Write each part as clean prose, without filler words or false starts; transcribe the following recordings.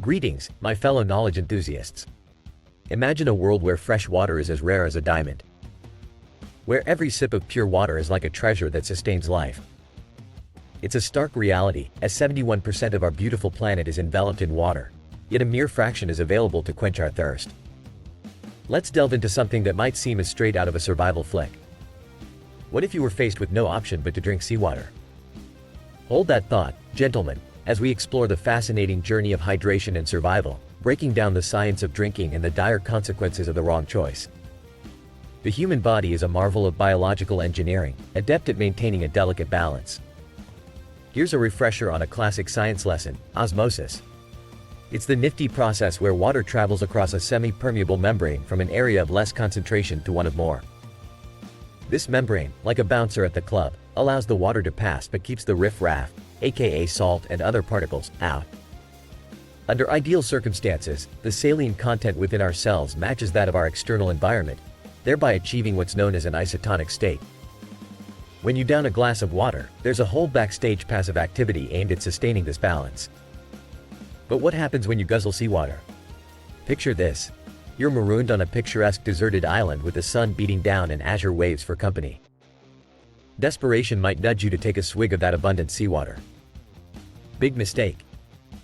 Greetings, my fellow knowledge enthusiasts. Imagine a world where fresh water is as rare as a diamond. Where every sip of pure water is like a treasure that sustains life. It's a stark reality, as 71% of our beautiful planet is enveloped in water, yet a mere fraction is available to quench our thirst. Let's delve into something that might seem as straight out of a survival flick. What if you were faced with no option but to drink seawater? Hold that thought, gentlemen, as we explore the fascinating journey of hydration and survival, breaking down the science of drinking and the dire consequences of the wrong choice. The human body is a marvel of biological engineering, adept at maintaining a delicate balance. Here's a refresher on a classic science lesson: osmosis. It's the nifty process where water travels across a semi-permeable membrane from an area of less concentration to one of more. This membrane, like a bouncer at the club, allows the water to pass but keeps the riff-raff, aka salt and other particles, out. Under ideal circumstances, the saline content within our cells matches that of our external environment, thereby achieving what's known as an isotonic state. When you down a glass of water, there's a whole backstage passive activity aimed at sustaining this balance. But what happens when you guzzle seawater? Picture this. You're marooned on a picturesque deserted island with the sun beating down and azure waves for company. Desperation might nudge you to take a swig of that abundant seawater. Big mistake.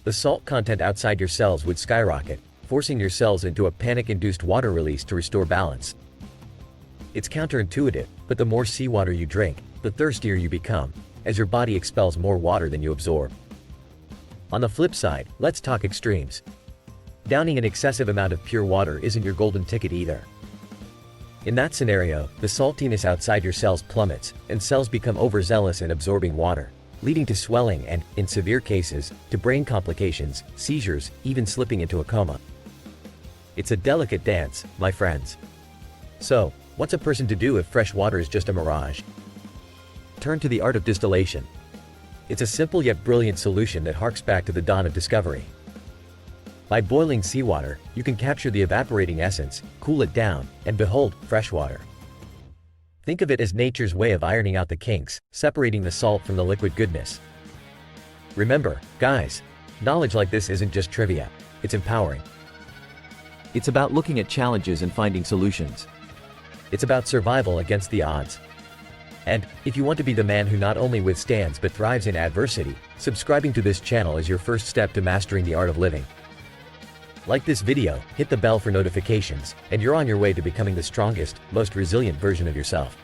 The salt content outside your cells would skyrocket, forcing your cells into a panic-induced water release to restore balance. It's counterintuitive, but the more seawater you drink, the thirstier you become, as your body expels more water than you absorb. On the flip side, let's talk extremes. Downing an excessive amount of pure water isn't your golden ticket either. In that scenario, the saltiness outside your cells plummets, and cells become overzealous in absorbing water, leading to swelling and, in severe cases, to brain complications, seizures, even slipping into a coma. It's a delicate dance, my friends. So, what's a person to do if fresh water is just a mirage? Turn to the art of distillation. It's a simple yet brilliant solution that harks back to the dawn of discovery. By boiling seawater, you can capture the evaporating essence, cool it down, and behold, fresh water. Think of it as nature's way of ironing out the kinks, separating the salt from the liquid goodness. Remember, guys, knowledge like this isn't just trivia, it's empowering. It's about looking at challenges and finding solutions. It's about survival against the odds. And, if you want to be the man who not only withstands but thrives in adversity, subscribing to this channel is your first step to mastering the art of living. Like this video, hit the bell for notifications, and you're on your way to becoming the strongest, most resilient version of yourself.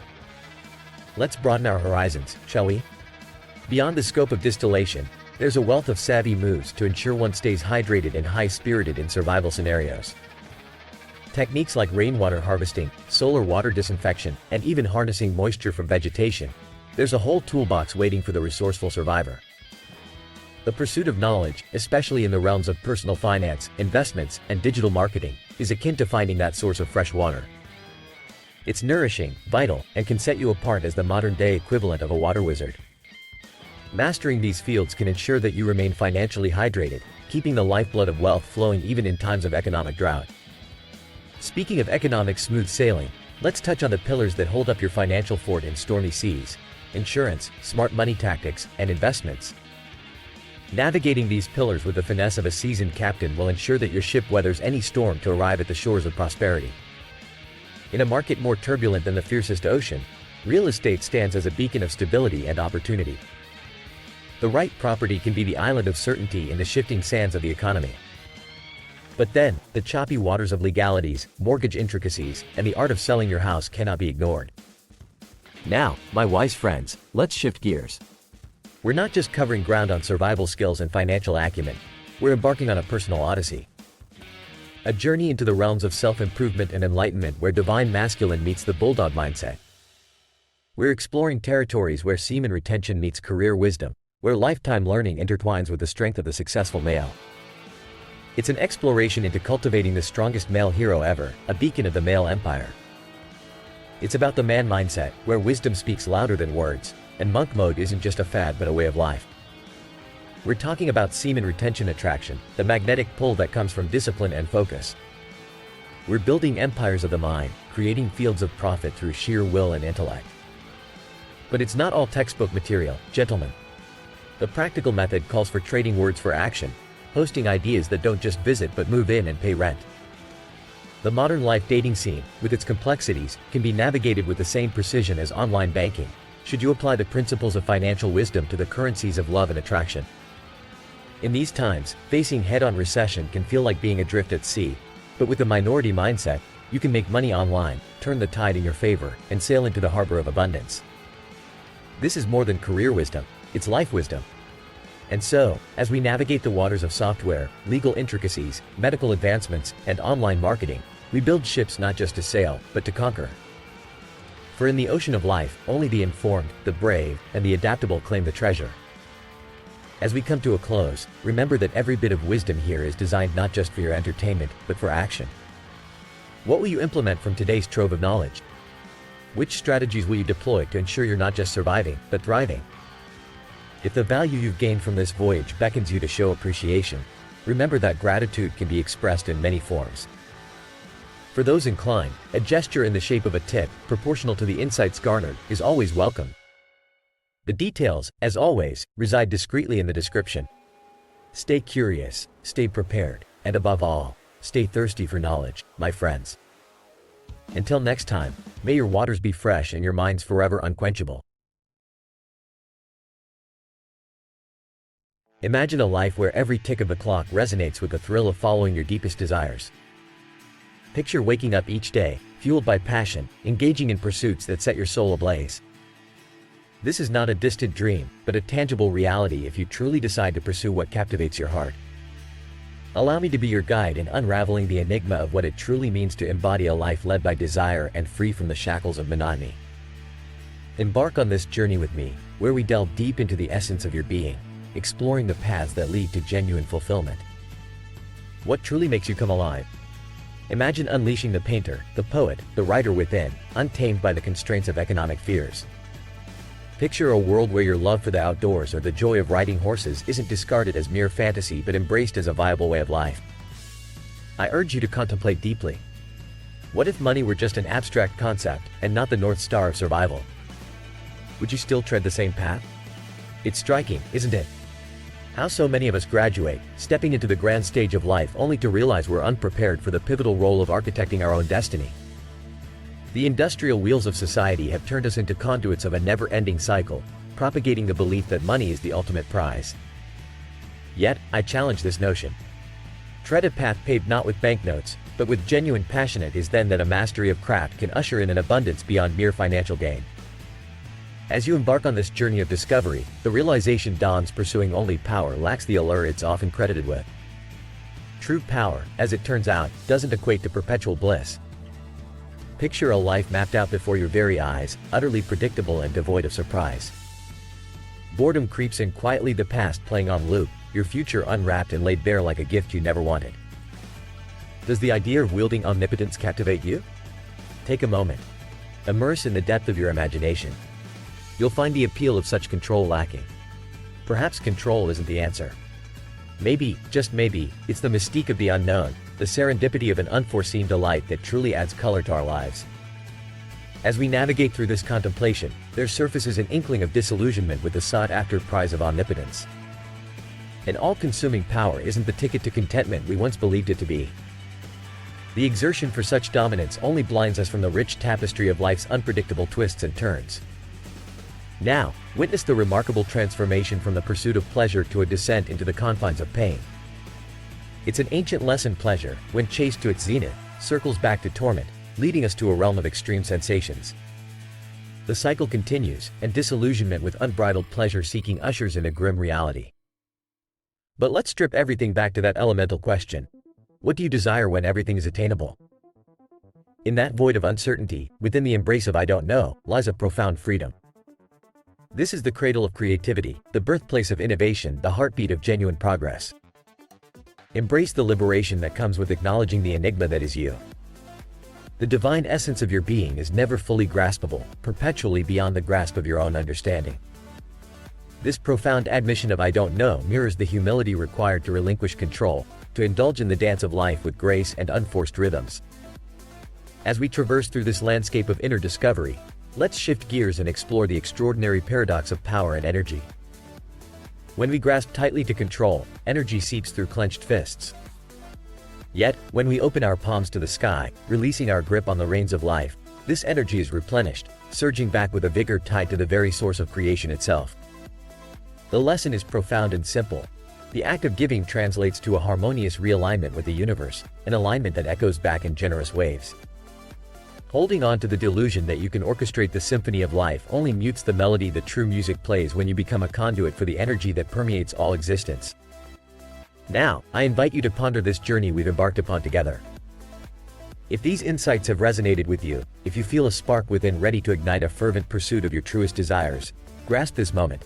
Let's broaden our horizons, shall we? Beyond the scope of distillation, there's a wealth of savvy moves to ensure one stays hydrated and high-spirited in survival scenarios. Techniques like rainwater harvesting, solar water disinfection, and even harnessing moisture from vegetation. There's a whole toolbox waiting for the resourceful survivor. The pursuit of knowledge, especially in the realms of personal finance, investments, and digital marketing, is akin to finding that source of fresh water. It's nourishing, vital, and can set you apart as the modern-day equivalent of a water wizard. Mastering these fields can ensure that you remain financially hydrated, keeping the lifeblood of wealth flowing even in times of economic drought. Speaking of economic smooth sailing, let's touch on the pillars that hold up your financial fort in stormy seas: insurance, smart money tactics, and investments. Navigating these pillars with the finesse of a seasoned captain will ensure that your ship weathers any storm to arrive at the shores of prosperity. In a market more turbulent than the fiercest ocean, real estate stands as a beacon of stability and opportunity. The right property can be the island of certainty in the shifting sands of the economy. But then, the choppy waters of legalities, mortgage intricacies, and the art of selling your house cannot be ignored. Now, my wise friends, let's shift gears. We're not just covering ground on survival skills and financial acumen, we're embarking on a personal odyssey. A journey into the realms of self-improvement and enlightenment where divine masculine meets the bulldog mindset. We're exploring territories where semen retention meets career wisdom, where lifetime learning intertwines with the strength of the successful male. It's an exploration into cultivating the strongest male hero ever, a beacon of the male empire. It's about the man mindset, where wisdom speaks louder than words, and monk mode isn't just a fad but a way of life. We're talking about semen retention attraction, the magnetic pull that comes from discipline and focus. We're building empires of the mind, creating fields of profit through sheer will and intellect. But it's not all textbook material, gentlemen. The practical method calls for trading words for action, hosting ideas that don't just visit but move in and pay rent. The modern life dating scene, with its complexities, can be navigated with the same precision as online banking, should you apply the principles of financial wisdom to the currencies of love and attraction. In these times, facing head-on recession can feel like being adrift at sea, but with a minority mindset, you can make money online, turn the tide in your favor, and sail into the harbor of abundance. This is more than career wisdom, it's life wisdom. And so, as we navigate the waters of software, legal intricacies, medical advancements, and online marketing, we build ships not just to sail, but to conquer. For in the ocean of life, only the informed, the brave, and the adaptable claim the treasure. As we come to a close, remember that every bit of wisdom here is designed not just for your entertainment, but for action. What will you implement from today's trove of knowledge? Which strategies will you deploy to ensure you're not just surviving, but thriving? If the value you've gained from this voyage beckons you to show appreciation, remember that gratitude can be expressed in many forms. For those inclined, a gesture in the shape of a tip, proportional to the insights garnered, is always welcome. The details, as always, reside discreetly in the description. Stay curious, stay prepared, and above all, stay thirsty for knowledge, my friends. Until next time, may your waters be fresh and your minds forever unquenchable. Imagine a life where every tick of the clock resonates with the thrill of following your deepest desires. Picture waking up each day, fueled by passion, engaging in pursuits that set your soul ablaze. This is not a distant dream, but a tangible reality if you truly decide to pursue what captivates your heart. Allow me to be your guide in unraveling the enigma of what it truly means to embody a life led by desire and free from the shackles of monotony. Embark on this journey with me, where we delve deep into the essence of your being, exploring the paths that lead to genuine fulfillment. What truly makes you come alive? Imagine unleashing the painter, the poet, the writer within, untamed by the constraints of economic fears. Picture a world where your love for the outdoors or the joy of riding horses isn't discarded as mere fantasy but embraced as a viable way of life. I urge you to contemplate deeply. What if money were just an abstract concept and not the North Star of survival? Would you still tread the same path? It's striking, isn't it? How so many of us graduate, stepping into the grand stage of life only to realize we're unprepared for the pivotal role of architecting our own destiny. The industrial wheels of society have turned us into conduits of a never-ending cycle, propagating the belief that money is the ultimate prize. Yet, I challenge this notion. Tread a path paved not with banknotes, but with genuine passion. It is then that a mastery of craft can usher in an abundance beyond mere financial gain. As you embark on this journey of discovery, the realization dawns: pursuing only power lacks the allure it's often credited with. True power, as it turns out, doesn't equate to perpetual bliss. Picture a life mapped out before your very eyes, utterly predictable and devoid of surprise. Boredom creeps in quietly, the past playing on loop, your future unwrapped and laid bare like a gift you never wanted. Does the idea of wielding omnipotence captivate you? Take a moment. Immerse in the depth of your imagination. You'll find the appeal of such control lacking. Perhaps control isn't the answer. Maybe, just maybe, it's the mystique of the unknown, the serendipity of an unforeseen delight that truly adds color to our lives. As we navigate through this contemplation, there surfaces an inkling of disillusionment with the sought-after prize of omnipotence. An all-consuming power isn't the ticket to contentment we once believed it to be. The exertion for such dominance only blinds us from the rich tapestry of life's unpredictable twists and turns. Now, witness the remarkable transformation from the pursuit of pleasure to a descent into the confines of pain. It's an ancient lesson: pleasure, when chased to its zenith, circles back to torment, leading us to a realm of extreme sensations. The cycle continues, and disillusionment with unbridled pleasure-seeking ushers in a grim reality. But let's strip everything back to that elemental question. What do you desire when everything is attainable? In that void of uncertainty, within the embrace of I don't know, lies a profound freedom. This is the cradle of creativity, the birthplace of innovation, the heartbeat of genuine progress. Embrace the liberation that comes with acknowledging the enigma that is you. The divine essence of your being is never fully graspable, perpetually beyond the grasp of your own understanding. This profound admission of I don't know mirrors the humility required to relinquish control, to indulge in the dance of life with grace and unforced rhythms. As we traverse through this landscape of inner discovery, let's shift gears and explore the extraordinary paradox of power and energy. When we grasp tightly to control, energy seeps through clenched fists. Yet, when we open our palms to the sky, releasing our grip on the reins of life, this energy is replenished, surging back with a vigor tied to the very source of creation itself. The lesson is profound and simple. The act of giving translates to a harmonious realignment with the universe, an alignment that echoes back in generous waves. Holding on to the delusion that you can orchestrate the symphony of life only mutes the melody that true music plays when you become a conduit for the energy that permeates all existence. Now, I invite you to ponder this journey we've embarked upon together. If these insights have resonated with you, if you feel a spark within ready to ignite a fervent pursuit of your truest desires, grasp this moment.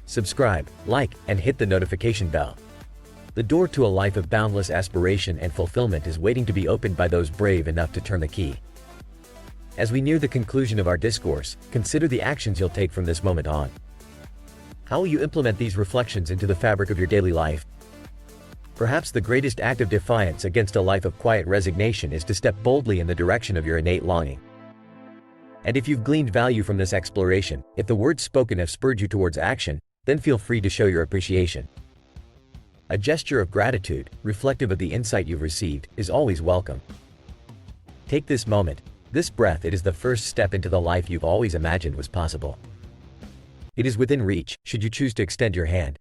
Subscribe, like, and hit the notification bell. The door to a life of boundless aspiration and fulfillment is waiting to be opened by those brave enough to turn the key. As we near the conclusion of our discourse, consider the actions you'll take from this moment on. How will you implement these reflections into the fabric of your daily life? Perhaps the greatest act of defiance against a life of quiet resignation is to step boldly in the direction of your innate longing. And if you've gleaned value from this exploration, if the words spoken have spurred you towards action, then feel free to show your appreciation. A gesture of gratitude, reflective of the insight you've received, is always welcome. Take this moment, this breath. It is the first step into the life you've always imagined was possible. It is within reach, should you choose to extend your hand.